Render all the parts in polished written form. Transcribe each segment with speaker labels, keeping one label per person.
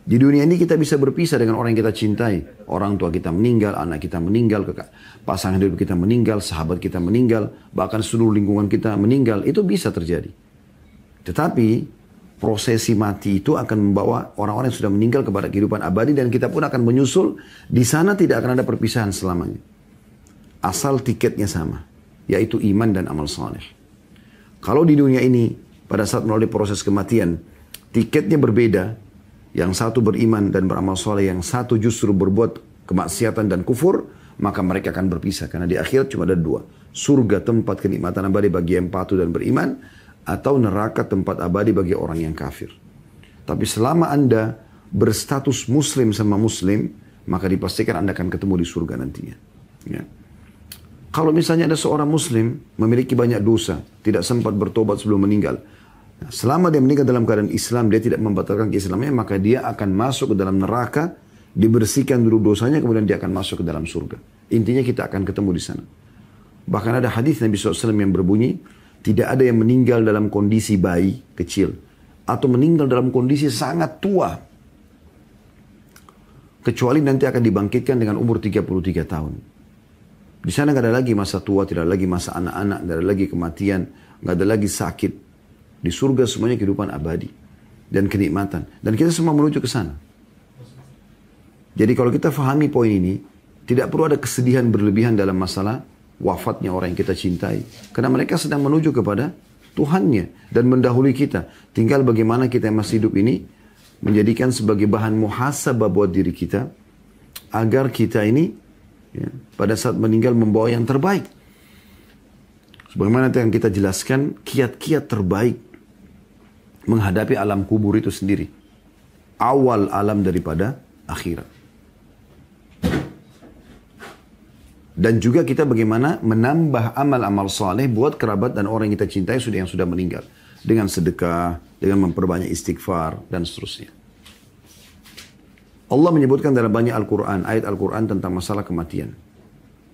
Speaker 1: Di dunia ini kita bisa berpisah dengan orang yang kita cintai. Orang tua kita meninggal, anak kita meninggal, pasangan hidup kita meninggal, sahabat kita meninggal, bahkan seluruh lingkungan kita meninggal. Itu bisa terjadi. Tetapi prosesi mati itu akan membawa orang-orang yang sudah meninggal kepada kehidupan abadi dan kita pun akan menyusul. Di sana tidak akan ada perpisahan selamanya. Asal tiketnya sama, yaitu iman dan amal saleh. Kalau di dunia ini pada saat melalui proses kematian tiketnya berbeda, yang satu beriman dan beramal soleh, yang satu justru berbuat kemaksiatan dan kufur, maka mereka akan berpisah. Karena di akhirat cuma ada dua. Surga tempat kenikmatan abadi bagi yang patuh dan beriman, atau neraka tempat abadi bagi orang yang kafir. Tapi selama Anda berstatus muslim sama muslim, maka dipastikan Anda akan ketemu di surga nantinya. Ya. Kalau misalnya ada seorang muslim memiliki banyak dosa, tidak sempat bertobat sebelum meninggal, nah, selama dia meninggal dalam keadaan Islam, dia tidak membatalkan keislamannya, maka dia akan masuk ke dalam neraka, dibersihkan dulu dosanya, kemudian dia akan masuk ke dalam surga. Intinya kita akan ketemu di sana. Bahkan ada hadis Nabi SAW yang berbunyi, tidak ada yang meninggal dalam kondisi bayi kecil, atau meninggal dalam kondisi sangat tua, kecuali nanti akan dibangkitkan dengan umur 33 tahun. Di sana nggak ada lagi masa tua, tidak ada lagi masa anak-anak, nggak ada lagi kematian, nggak ada lagi sakit. Di surga semuanya kehidupan abadi dan kenikmatan. Dan kita semua menuju ke sana. Jadi kalau kita fahami poin ini, tidak perlu ada kesedihan berlebihan dalam masalah wafatnya orang yang kita cintai. Karena mereka sedang menuju kepada Tuhannya dan mendahului kita. Tinggal bagaimana kita yang masih hidup ini menjadikan sebagai bahan muhasabah buat diri kita, agar kita ini ya, pada saat meninggal membawa yang terbaik. Sebagaimana yang kita jelaskan, kiat-kiat terbaik menghadapi alam kubur itu sendiri. Awal alam daripada akhirat. Dan juga kita bagaimana menambah amal-amal saleh buat kerabat dan orang yang kita cintai yang sudah meninggal. Dengan sedekah, dengan memperbanyak istighfar, dan seterusnya. Allah menyebutkan dalam banyak Al-Quran, ayat Al-Quran tentang masalah kematian.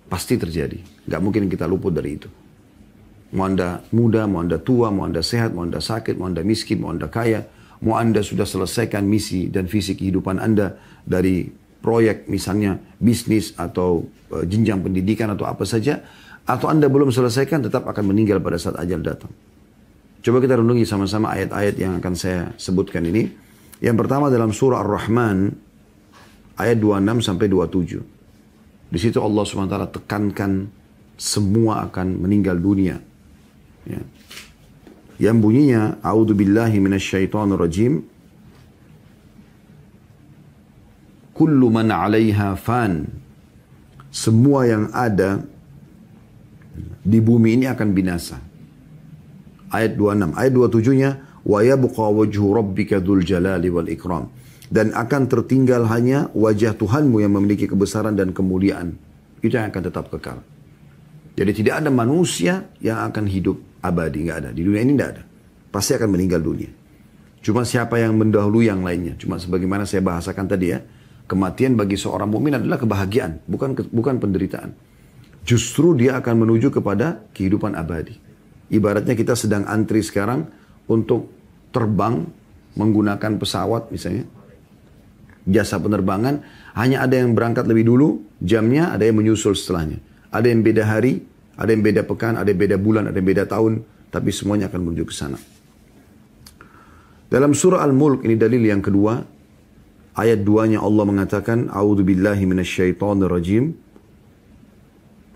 Speaker 1: Pasti terjadi. Gak mungkin kita luput dari itu. Mau Anda muda, mau Anda tua, mau Anda sehat, mau Anda sakit, mau Anda miskin, mau Anda kaya, mau Anda sudah selesaikan misi dan visi kehidupan Anda dari proyek misalnya bisnis atau jenjang pendidikan atau apa saja, atau Anda belum selesaikan tetap akan meninggal pada saat ajal datang. Coba kita renungi sama-sama ayat-ayat yang akan saya sebutkan ini. Yang pertama dalam surah Ar-Rahman ayat 26 sampai 27. Di situ Allah SWT tekankan semua akan meninggal dunia. Ya. Yang bunyinya a'udzubillahi minasyaitonirrajim, kullu man 'alaiha fan, semua yang ada di bumi ini akan binasa. Ayat 26. Ayat 27-nya wa yabqa wajhu rabbika dzul jalali wal ikram, dan akan tertinggal hanya wajah Tuhanmu yang memiliki kebesaran dan kemuliaan. Itu yang akan tetap kekal. Jadi tidak ada manusia yang akan hidup abadi, nggak ada. Di dunia ini nggak ada. Pasti akan meninggal dunia. Cuma siapa yang mendahului yang lainnya. Cuma sebagaimana saya bahasakan tadi ya, kematian bagi seorang mukmin adalah kebahagiaan, bukan penderitaan. Justru dia akan menuju kepada kehidupan abadi. Ibaratnya kita sedang antri sekarang untuk terbang menggunakan pesawat misalnya. Jasa penerbangan, hanya ada yang berangkat lebih dulu, jamnya, ada yang menyusul setelahnya. Ada yang beda hari, ada yang beda pekan, ada yang beda bulan, ada yang beda tahun, tapi semuanya akan menuju ke sana. Dalam surah Al-Mulk, ini dalil yang kedua, ayat 2-nya Allah mengatakan, a'udzubillahi minasyaitonirrajim,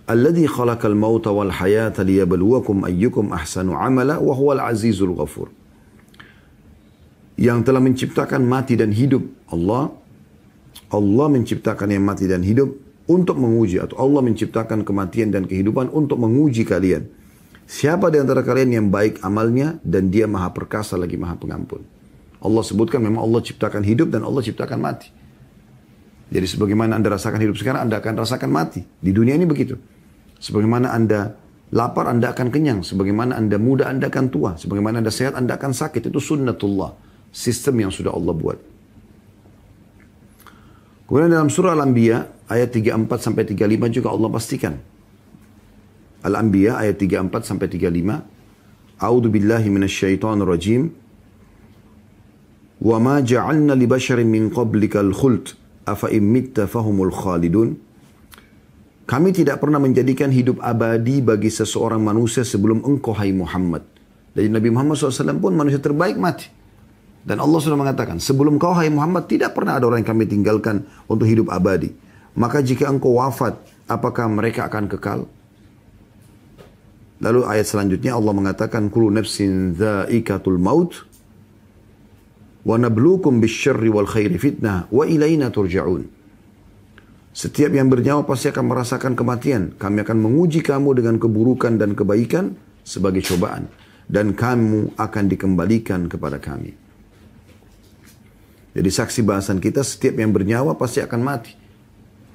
Speaker 1: alladzi khalaqal mauta wal hayata liyabluwakum ayyukum ahsanu amala wa huwal azizul ghafur. Yang telah menciptakan mati dan hidup. Allah menciptakan yang mati dan hidup untuk menguji, atau Allah menciptakan kematian dan kehidupan untuk menguji kalian. Siapa di antara kalian yang baik amalnya, dan dia maha perkasa lagi maha pengampun. Allah sebutkan memang Allah ciptakan hidup dan Allah ciptakan mati. Jadi sebagaimana Anda rasakan hidup sekarang, Anda akan rasakan mati. Di dunia ini begitu. Sebagaimana Anda lapar, Anda akan kenyang. Sebagaimana Anda muda, Anda akan tua. Sebagaimana Anda sehat, Anda akan sakit. Itu sunnatullah. Sistem yang sudah Allah buat. Kemudian dalam surah Al-Anbiya ayat 34 sampai 35 juga Allah pastikan. Al-Anbiya ayat 34 sampai 35. A'udzu billahi minasyaitonir rajim. Wa ma ja'alna li basharin min qablikal khuld afa in mitta fahumul khalidun. Kami tidak pernah menjadikan hidup abadi bagi seseorang manusia sebelum engkau, hai Muhammad. Jadi Nabi Muhammad SAW pun manusia terbaik mati. Dan Allah sudah mengatakan, sebelum kau, hai Muhammad, tidak pernah ada orang yang kami tinggalkan untuk hidup abadi. Maka jika engkau wafat, apakah mereka akan kekal? Lalu ayat selanjutnya Allah mengatakan, kullu nafsin dha'iqatul maut, wa nabluukum bisyarri wal khairi fitnah, wa ilaina turja'un. Setiap yang bernyawa pasti akan merasakan kematian. Kami akan menguji kamu dengan keburukan dan kebaikan sebagai cobaan. Dan kamu akan dikembalikan kepada kami. Jadi saksi bahasan kita, setiap yang bernyawa pasti akan mati.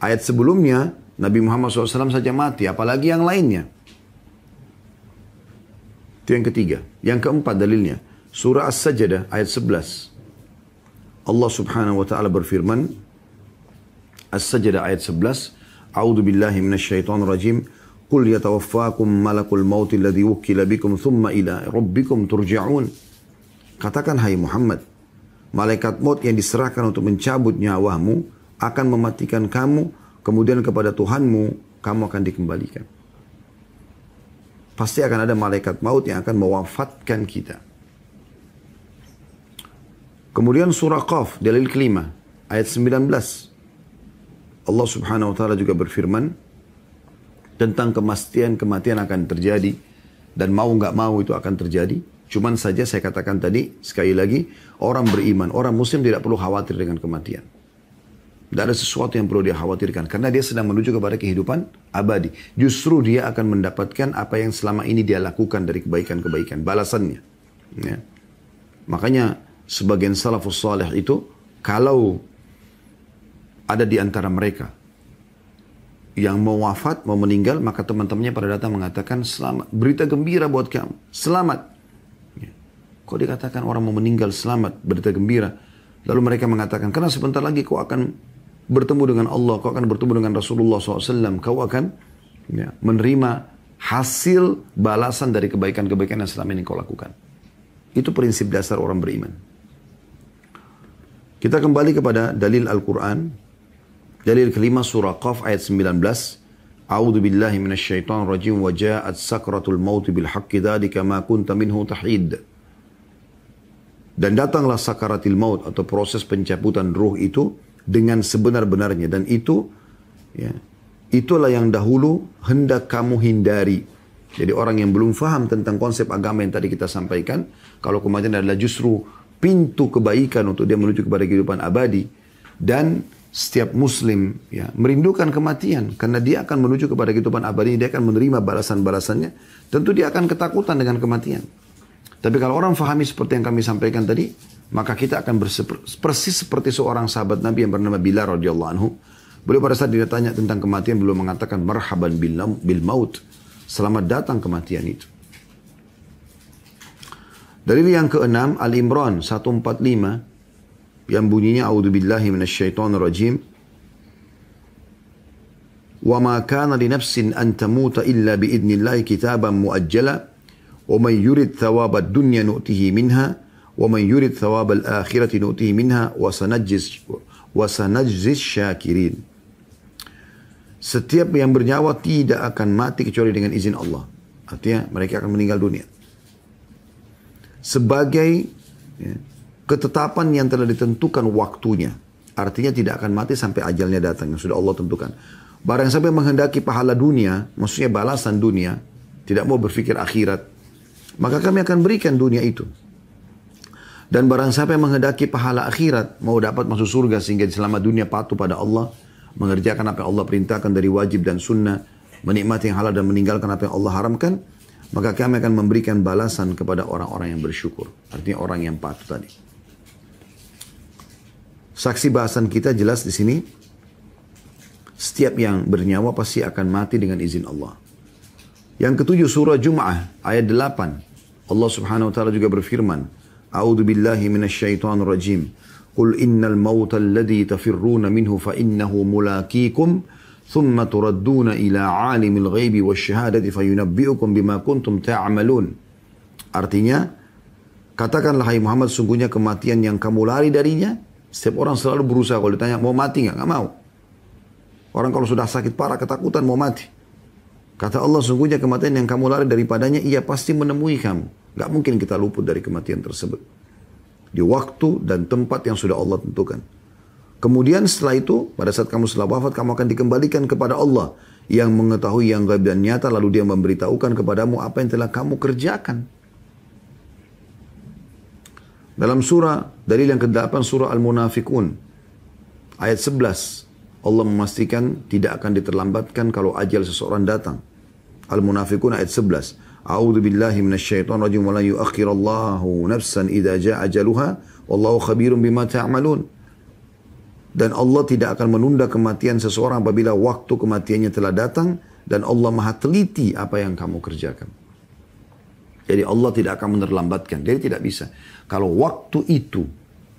Speaker 1: Ayat sebelumnya, Nabi Muhammad SAW saja mati, apalagi yang lainnya. Itu yang ketiga. Yang keempat dalilnya, surah As-Sajdah ayat 11. Allah subhanahu wa ta'ala berfirman, As-Sajdah ayat 11, A'udzu billahi minasyaitonir rajim. Qul yatawaffakum malakul maut alladhi wukkila bikum thumma ila rabbikum turja'un. Katakan, hai Muhammad, malaikat maut yang diserahkan untuk mencabut nyawamu akan mematikan kamu, kemudian kepada Tuhanmu kamu akan dikembalikan. Pasti akan ada malaikat maut yang akan mewafatkan kita. Kemudian surah Qaf, dalil kelima, ayat 19. Allah subhanahu wa ta'ala juga berfirman tentang kematian akan terjadi. Dan mau nggak mau itu akan terjadi. Cuman saja saya katakan tadi, sekali lagi, orang beriman, orang muslim tidak perlu khawatir dengan kematian. Tidak ada sesuatu yang perlu dia khawatirkan. Karena dia sedang menuju kepada kehidupan abadi. Justru dia akan mendapatkan apa yang selama ini dia lakukan dari kebaikan-kebaikan. Balasannya. Ya. Makanya sebagian salafus salih itu, kalau ada di antara mereka yang mau wafat, mau meninggal, maka teman-temannya pada datang mengatakan, selamat, berita gembira buat kamu, selamat. Ya. Kok dikatakan orang mau meninggal selamat, berita gembira? Lalu mereka mengatakan, karena sebentar lagi kau akan bertemu dengan Allah, kau akan bertemu dengan Rasulullah SAW, kau akan menerima hasil balasan dari kebaikan-kebaikan yang selama ini kau lakukan. Itu prinsip dasar orang beriman. Kita kembali kepada dalil Al-Quran. Dalil kelima surah Qaf ayat 19. A'udzu billahi minasyaitonir rajim wa ja'at sakratul maut bil haqqi dzalika ma kunta minhu tahid. Dan datanglah sakaratil maut atau proses pencabutan ruh itu dengan sebenar-benarnya, dan itu itulah yang dahulu hendak kamu hindari. Jadi orang yang belum faham tentang konsep agama yang tadi kita sampaikan, kalau kematian adalah justru pintu kebaikan untuk dia menuju kepada kehidupan abadi, dan setiap muslim merindukan kematian karena dia akan menuju kepada kehidupan abadi, dia akan menerima balasan-balasannya, tentu dia akan ketakutan dengan kematian. Tapi kalau orang fahami seperti yang kami sampaikan tadi, maka kita akan persis seperti seorang sahabat Nabi yang bernama Bilal radhiyallahu anhu. Beliau pada saat ditanya tentang kematian, beliau mengatakan marhaban bil maut, selamat datang kematian itu. Dalil yang keenam, Al-Imran 145 yang bunyinya a'udzubillahi minasyaitonir rajim. Wa ma kana li nafsin an tamuta illa bi idnillahi kitaban muajjala wa man yurid thawabad dunya nu'tihi minha wa man yurid thawabal akhirati nu'tihi minha wa sanajziz syakirin. Setiap yang bernyawa tidak akan mati kecuali dengan izin Allah. Artinya mereka akan meninggal dunia. Sebagai ketetapan yang telah ditentukan waktunya. Artinya tidak akan mati sampai ajalnya datang, yang sudah Allah tentukan. Barang sampai menghendaki pahala dunia, maksudnya balasan dunia, tidak mau berpikir akhirat, maka kami akan berikan dunia itu. Dan barang sampai menghendaki pahala akhirat, mau dapat masuk surga sehingga selama dunia patuh pada Allah, mengerjakan apa yang Allah perintahkan dari wajib dan sunnah, menikmati yang halal dan meninggalkan apa yang Allah haramkan, maka kami akan memberikan balasan kepada orang-orang yang bersyukur. Artinya orang yang patuh tadi. Saksi bahasan kita jelas di sini. Setiap yang bernyawa pasti akan mati dengan izin Allah. Yang ketujuh surah Jum'ah ayat 8. Allah subhanahu wa ta'ala juga berfirman. A'udzu billahi minasyaitonir rajim. Qul innal mauta alladhi tafirruna minhu fa innahu mulaqikum thumma turadduna ila alimil ghaibi wasyahadati fayunabbi'ukum bima kuntum ta'malun. Artinya, Katakanlah hai Muhammad, sungguhnya kematian yang kamu lari darinya. Setiap orang selalu berusaha, kalau ditanya mau mati nggak mau. Orang kalau sudah sakit parah ketakutan mau mati. Kata Allah, sungguhnya kematian yang kamu lari daripadanya, ia pasti menemui kamu. Gak mungkin kita luput dari kematian tersebut. Di waktu dan tempat yang sudah Allah tentukan. Kemudian setelah itu, pada saat kamu setelah wafat, kamu akan dikembalikan kepada Allah yang mengetahui yang gaib dan nyata, lalu dia memberitahukan kepadamu apa yang telah kamu kerjakan. Dalam surah, dalil yang ke-8 surah Al-Munafikun, ayat 11, Allah memastikan tidak akan diterlambatkan kalau ajal seseorang datang. Al-Munafikun ayat 11. A'udzu billahi minasyaitonir rajim wa la yu'akhirallahu nafsan idza jaa ajaluha wallahu khabirum bima ta'malun. Dan Allah tidak akan menunda kematian seseorang apabila waktu kematiannya telah datang, dan Allah Maha teliti apa yang kamu kerjakan. Jadi Allah tidak akan menerlambatkan. Jadi tidak bisa. Kalau waktu itu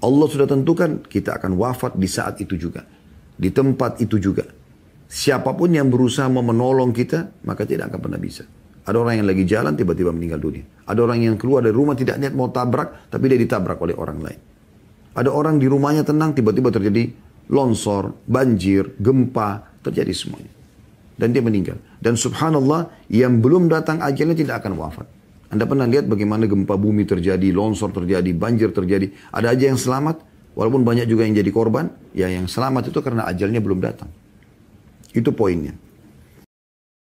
Speaker 1: Allah sudah tentukan, kita akan wafat di saat itu juga. Di tempat itu juga. Siapapun yang berusaha mau menolong kita, maka tidak akan pernah bisa. Ada orang yang lagi jalan, tiba-tiba meninggal dunia. Ada orang yang keluar dari rumah tidak niat mau tabrak, tapi dia ditabrak oleh orang lain. Ada orang di rumahnya tenang, tiba-tiba terjadi longsor, banjir, gempa, terjadi semuanya. Dan dia meninggal. Dan subhanallah, yang belum datang ajalnya tidak akan wafat. Anda pernah lihat bagaimana gempa bumi terjadi, longsor terjadi, banjir terjadi. Ada aja yang selamat, walaupun banyak juga yang jadi korban. Ya yang selamat itu karena ajalnya belum datang. Itu poinnya.